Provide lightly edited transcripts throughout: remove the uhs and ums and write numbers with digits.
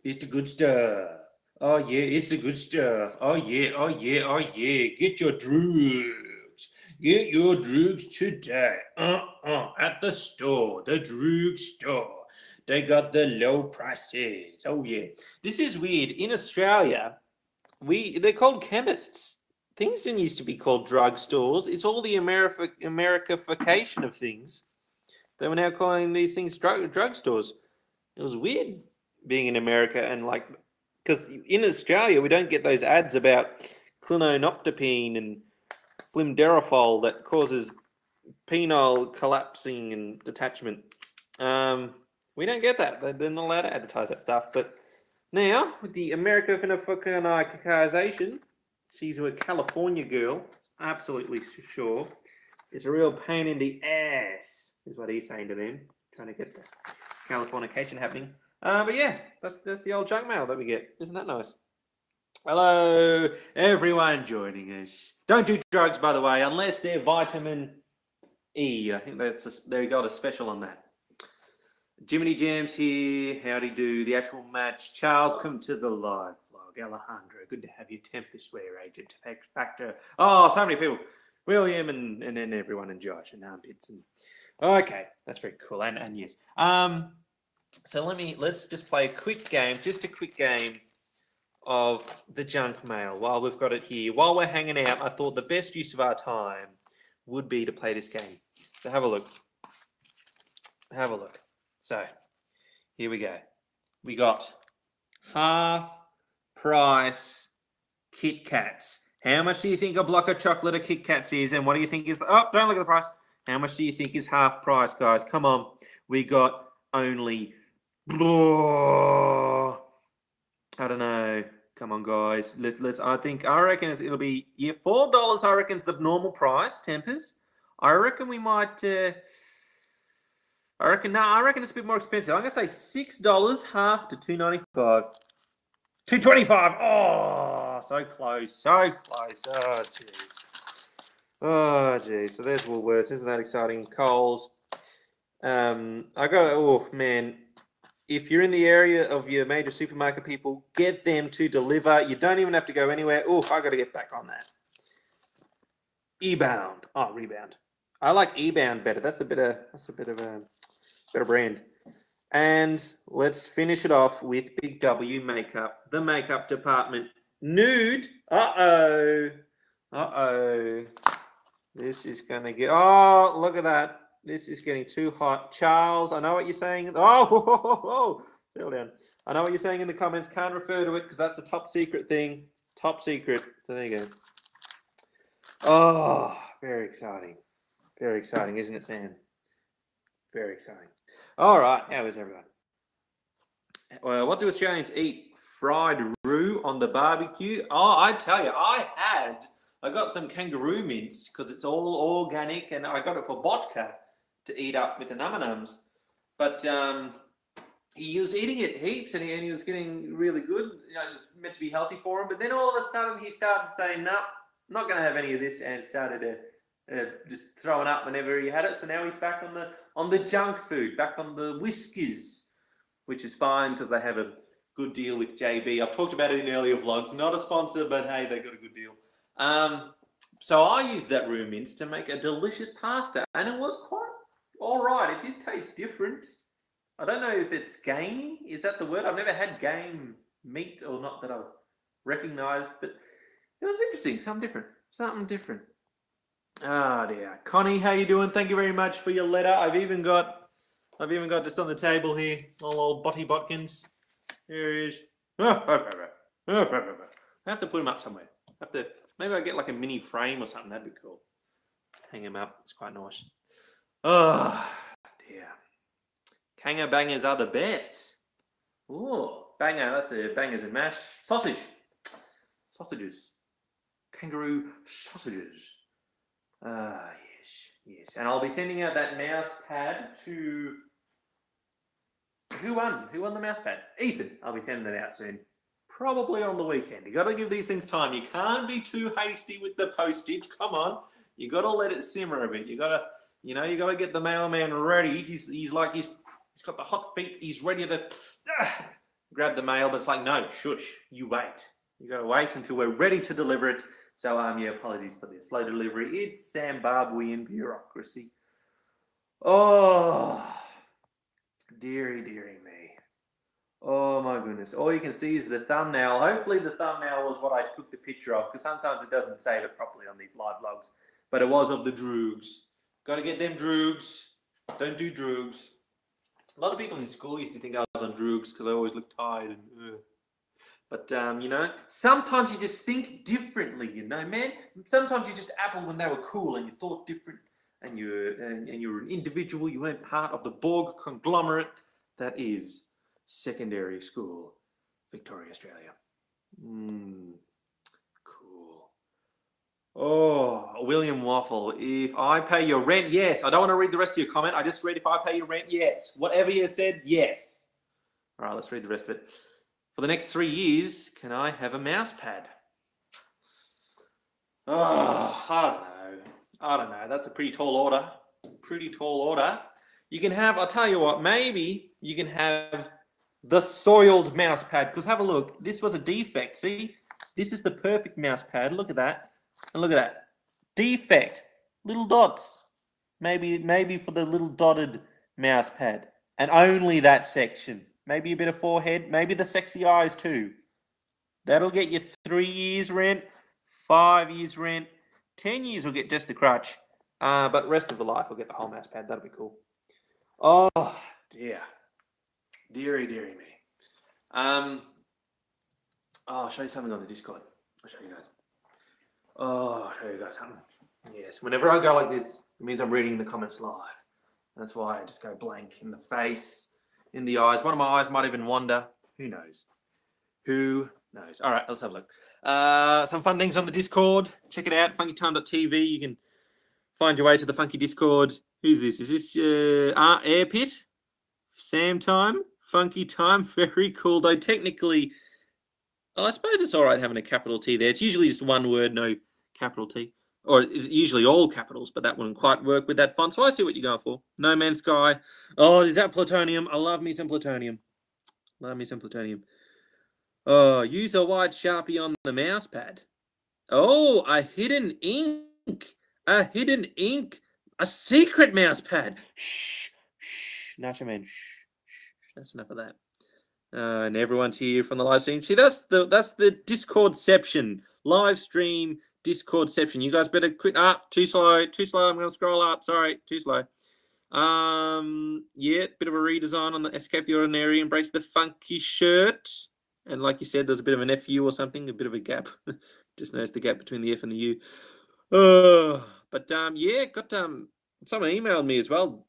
It's the good stuff. Oh yeah, it's the good stuff. Oh yeah, oh yeah, oh yeah. Get your drugs. Get your drugs today. At the store, the drug store. They got the low prices. Oh yeah. This is weird. In Australia, they're called chemists. Things didn't used to be called drugstores. It's all the Americanification of things. They were now calling these things drugstores. It was weird being in America and because in Australia we don't get those ads about clinonoptopine and flimderafol that causes penile collapsing and detachment. We don't get that. They're not allowed to advertise that stuff. But now with the Americanization, she's a California girl, absolutely sure. It's a real pain in the ass, is what he's saying to them, trying to get the Californication happening. But yeah, that's the old junk mail that we get. Isn't that nice? Hello, everyone joining us. Don't do drugs, by the way, unless they're vitamin E. I think they got a special on that. Jiminy Jams here. Howdy do. The actual match. Charles, come to the live vlog. Alejandro, good to have you. Tempest Wear Agent Factor. Oh, so many people. William and then everyone and Josh and Armpits and okay, that's very cool. And yes. So let's just play a quick game, of the junk mail while we've got it here. While we're hanging out, I thought the best use of our time would be to play this game. So have a look. So here we go. We got half price Kit Kats. How much do you think a block of chocolate of Kit Kats is? And what do you think is... Oh, don't look at the price. How much do you think is half price, guys? Come on. We got only... I don't know. Come on, guys. Let's. I reckon it'll be... Yeah, $4, I reckon, is the normal price, Tempers. I reckon we might... I reckon it's a bit more expensive. I'm going to say $6, half to $2.95. $2.25. Oh, so close. Oh, jeez. Oh, jeez. So there's Woolworths. Isn't that exciting? Coles. Oh, man. If you're in the area of your major supermarket people, get them to deliver. You don't even have to go anywhere. Oh, I got to get back on that. Ebound. Oh, Rebound. I like Ebound better. That's a bit of a better brand. And let's finish it off with Big W Makeup, the makeup department. Nude. Uh-oh. This is going to get... Oh, look at that. This is getting too hot. Charles, I know what you're saying. Oh, settle down. I know what you're saying in the comments. Can't refer to it because that's a top secret thing. Top secret. So there you go. Oh, very exciting. Very exciting, isn't it, Sam? Very exciting. All right, how is everyone? Well, what do Australians eat? Fried roux on the barbecue? Oh, I tell you, I got some kangaroo mince because it's all organic and I got it for vodka to eat up with the num-nums. But he was eating it heaps and he was getting really good. You know, it was meant to be healthy for him. But then all of a sudden he started saying, no, I'm not going to have any of this, and started to just throwing up whenever he had it. So now he's back on the junk food, back on the whiskers, which is fine because they have a good deal with JB. I've talked about it in earlier vlogs. Not a sponsor, but hey, they got a good deal. So I used that roux mince to make a delicious pasta, and it was quite all right. It did taste different. I don't know if it's gamey. Is that the word? I've never had game meat, or not that I've recognised, but it was interesting. Something different. Ah, dear. Connie, how you doing? Thank you very much for your letter. I've even got just on the table here, old Botty Botkins. Here he is. I have to put him up somewhere. Maybe I'll get like a mini frame or something. That'd be cool. Hang him up. It's quite nice. Oh, dear. Kanga bangers are the best. Oh, banger. That's a bangers and mash. Sausages. Kangaroo sausages. Yes. And I'll be sending out that mouse pad to... Who won the mouse pad? Ethan. I'll be sending that out soon. Probably on the weekend. You got to give these things time. You can't be too hasty with the postage. Come on. You got to let it simmer a bit. You got to get the mailman ready. He's got the hot feet. He's ready to... grab the mail, but it's like, no, shush, you wait. You got to wait until we're ready to deliver it. So, yeah, apologies for the slow delivery. It's Zimbabwean bureaucracy. Oh, dearie me. Oh my goodness. All you can see is the thumbnail. Hopefully the thumbnail was what I took the picture of, because sometimes it doesn't save it properly on these live vlogs. But it was of the droogs. Got to get them droogs. Don't do droogs. A lot of people in school used to think I was on droogs because I always looked tired and But, you know, sometimes you just think differently, you know, man. Sometimes you just Apple when they were cool and you thought different, and you're an individual. You weren't part of the Borg conglomerate that is secondary school, Victoria, Australia. Cool. Oh, William Waffle. If I pay your rent, yes. I don't want to read the rest of your comment. I just read if I pay your rent, yes. Whatever you said, yes. All right, let's read the rest of it. For the next 3 years, can I have a mouse pad? Oh, I don't know. That's a pretty tall order. You can have, I'll tell you what, maybe you can have the soiled mouse pad. Because have a look. This was a defect. See? This is the perfect mouse pad. Look at that. And look at that. Defect. Little dots. Maybe for the little dotted mouse pad. And only that section. Maybe a bit of forehead. Maybe the sexy eyes too. That'll get you 3 years rent, 5 years rent, 10 years will get just the crutch. But rest of the life will get the whole mouse pad. That'll be cool. Oh, dear. Deary me. I'll show you something on the Discord. I'll show you guys. Oh, I'll show you guys something. Yes, whenever I go like this, it means I'm reading the comments live. That's why I just go blank in the face, in the eyes. One of my eyes might even wander. Who knows? Who knows? All right, let's have a look. Some fun things on the Discord. Check it out, funkytime.tv. You can find your way to the funky Discord. Who's this? Is this Air Pit? Sam Time? Funky Time? Very cool. Though technically, I suppose it's all right having a capital T there. It's usually just one word, no capital T. Or is it usually all capitals, but that wouldn't quite work with that font. So I see what you're going for. No Man's Sky. Oh, is that plutonium? I love me some plutonium. Oh, use a white Sharpie on the mouse pad. Oh, a hidden ink. A secret mouse pad. Shh. Nacho Man. Shh. That's enough of that. And everyone's here from the live stream. See, that's the Discordception. Live stream Discordception. You guys better quit. Too slow. I'm gonna scroll up. Sorry, too slow. Yeah, bit of a redesign on the Escape the Ordinary, Embrace the Funky shirt. And like you said, there's a bit of an FU or something, a bit of a gap. Just noticed the gap between the F and the U. But yeah, got someone emailed me as well.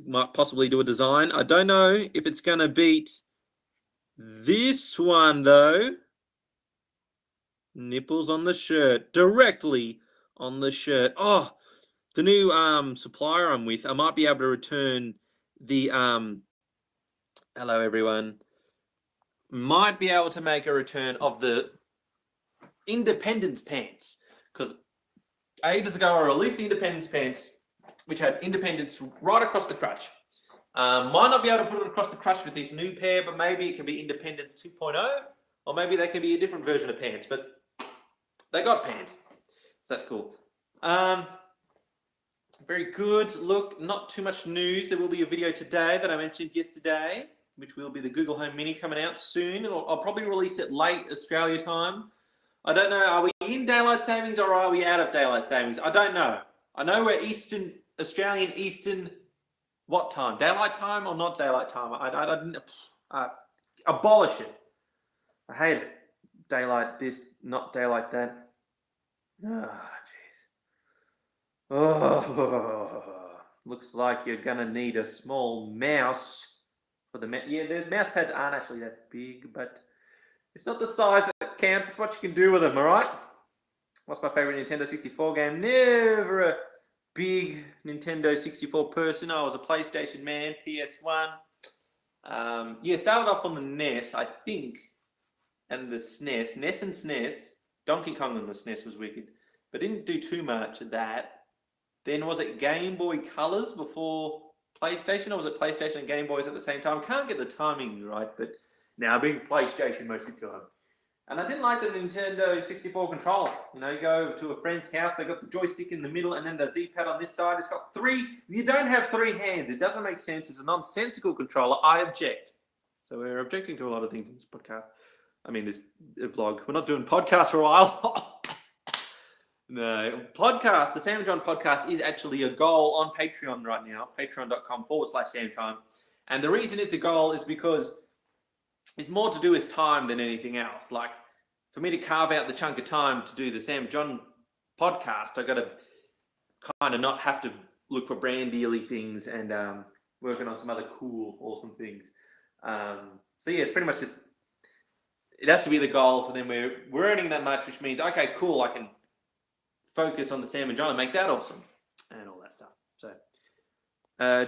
Might possibly do a design. I don't know if it's gonna beat this one though. Nipples on the shirt, directly on the shirt. Oh, the new supplier I'm with, I might be able to return the hello everyone. Might be able to make a return of the Independence pants, because ages ago I released the Independence pants, which had Independence right across the crotch. Might not be able to put it across the crotch with this new pair, but maybe it can be Independence 2.0, or maybe they can be a different version of pants, but they got pants, so that's cool. Very good. Look, not too much news. There will be a video today that I mentioned yesterday, which will be the Google Home Mini coming out soon. I'll probably release it late Australia time. I don't know. Are we in daylight savings or are we out of daylight savings? I don't know. I know we're Australian Eastern. What time? Daylight time or not daylight time? I abolish it. I hate it. Daylight this, not daylight that. Oh, looks like you're gonna need a small mouse for the yeah. The mouse pads aren't actually that big, but it's not the size that counts. It's what you can do with them. All right. What's my favorite Nintendo 64 game? Never a big Nintendo 64 person. I was a PlayStation man. PS1. Yeah, started off on the NES, I think, and the SNES. NES and SNES. Donkey Kong on the SNES was wicked, but didn't do too much of that. Then was it Game Boy Colors before PlayStation, or was it PlayStation and Game Boys at the same time? Can't get the timing right, but now being PlayStation most of the time. And I didn't like the Nintendo 64 controller. You know, you go to a friend's house, they got the joystick in the middle, and then the D-pad on this side. It's got three. You don't have three hands. It doesn't make sense. It's a nonsensical controller. I object. So we're objecting to a lot of things in this podcast. I mean, this vlog. We're not doing podcasts for a while. No, podcast. The Sam and John podcast is actually a goal on Patreon right now. Patreon.com/SamTime. And the reason it's a goal is because it's more to do with time than anything else. Like, for me to carve out the chunk of time to do the Sam John podcast, I got to kind of not have to look for brand dealy things and working on some other cool, awesome things. So yeah, it's pretty much just, it has to be the goal. So then we're earning that much, which means, okay, cool, I can focus on the Sam and John and make that awesome and all that stuff. So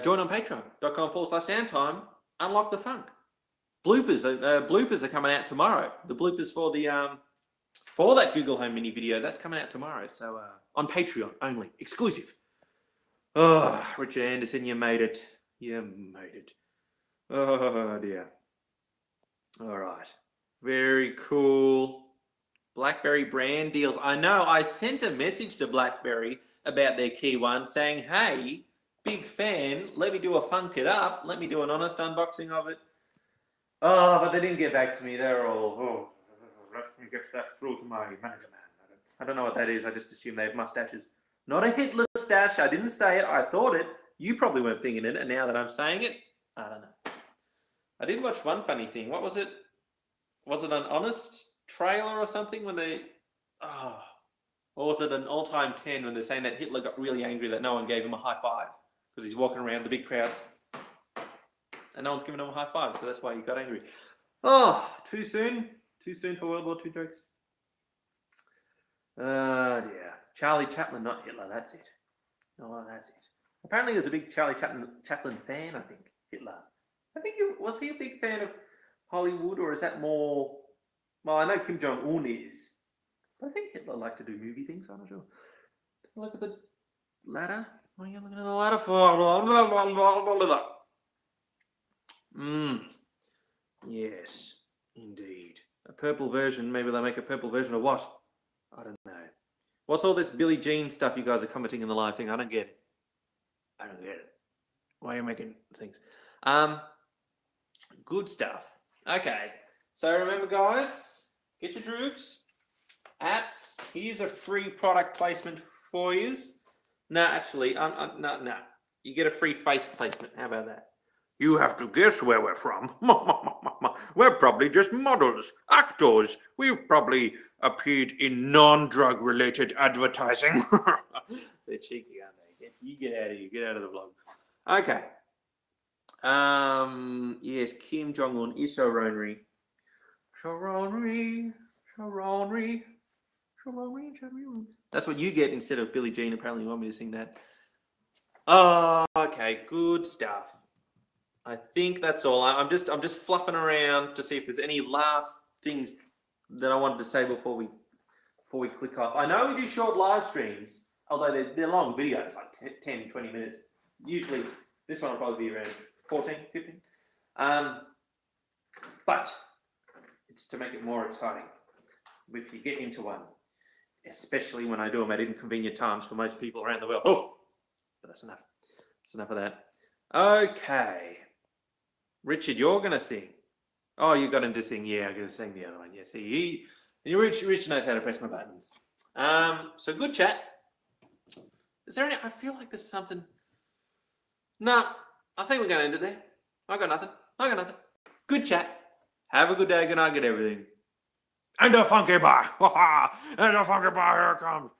join on patreon.com/SamTime, unlock the funk. Bloopers are coming out tomorrow. The bloopers for the for that Google Home Mini video, that's coming out tomorrow. So on Patreon only, exclusive. Oh, Richard Anderson, you made it. You made it. Oh dear. All right. Very cool. BlackBerry brand deals. I know. I sent a message to BlackBerry about their key one saying, "Hey, big fan. Let me do a funk it up. Let me do an honest unboxing of it." Oh, but they didn't get back to me. They're all, let me get that through to my manager, man. I don't know what that is. I just assume they have mustaches. Not a Hitler stash. I didn't say it. I thought it. You probably weren't thinking it. And now that I'm saying it, I don't know. I did watch one funny thing. What was it? Was it an honest trailer or something when they... Oh, or was it an all-time 10 when they're saying that Hitler got really angry that no one gave him a high five because he's walking around the big crowds and no one's giving him a high five, so that's why he got angry. Oh, too soon? Too soon for World War II jokes? Dear. Charlie Chaplin, not Hitler, that's it. Oh, that's it. Apparently he was a big Charlie Chaplin fan, I think, Hitler. I think was he a big fan of Hollywood, or is that more... Well, I know Kim Jong-un is, but I think Hitler liked to do movie things, I'm not sure. Look at the ladder. What are you looking at the ladder for? Yes, indeed. A purple version. Maybe they'll make a purple version of what? I don't know. What's all this Billie Jean stuff you guys are commenting in the live thing? I don't get it. I don't get it. Why are you making things? Good stuff. Okay. So remember, guys, get your droogs at... Here's a free product placement for you. No, actually, no. You get a free face placement. How about that? You have to guess where we're from. We're probably just models, actors. We've probably appeared in non-drug related advertising. They're cheeky, aren't they? You get out of here. Get out of the vlog. Okay. Yes, Kim Jong-un is so ornery. That's what you get instead of Billie Jean. Apparently you want me to sing that. Oh, okay. Good stuff. I think that's all. I'm just fluffing around to see if there's any last things that I wanted to say before we click off. I know we do short live streams, although they're long videos, like 10, 20 minutes. Usually this one will probably be around 14, 15. But it's to make it more exciting if you get into one, especially when I do them at inconvenient times for most people around the world. Oh, but that's enough. That's enough of that. Okay. Richard, you're going to sing. Oh, you got him to sing. Yeah, I'm going to sing the other one. Yeah, see, Rich knows how to press my buttons. So good chat. Is there any... I feel like there's something... No, I think we're going to end it there. I got nothing. Good chat. Have a good day. Good night. Good everything. And a funky bar. And a funky bar. Here it comes.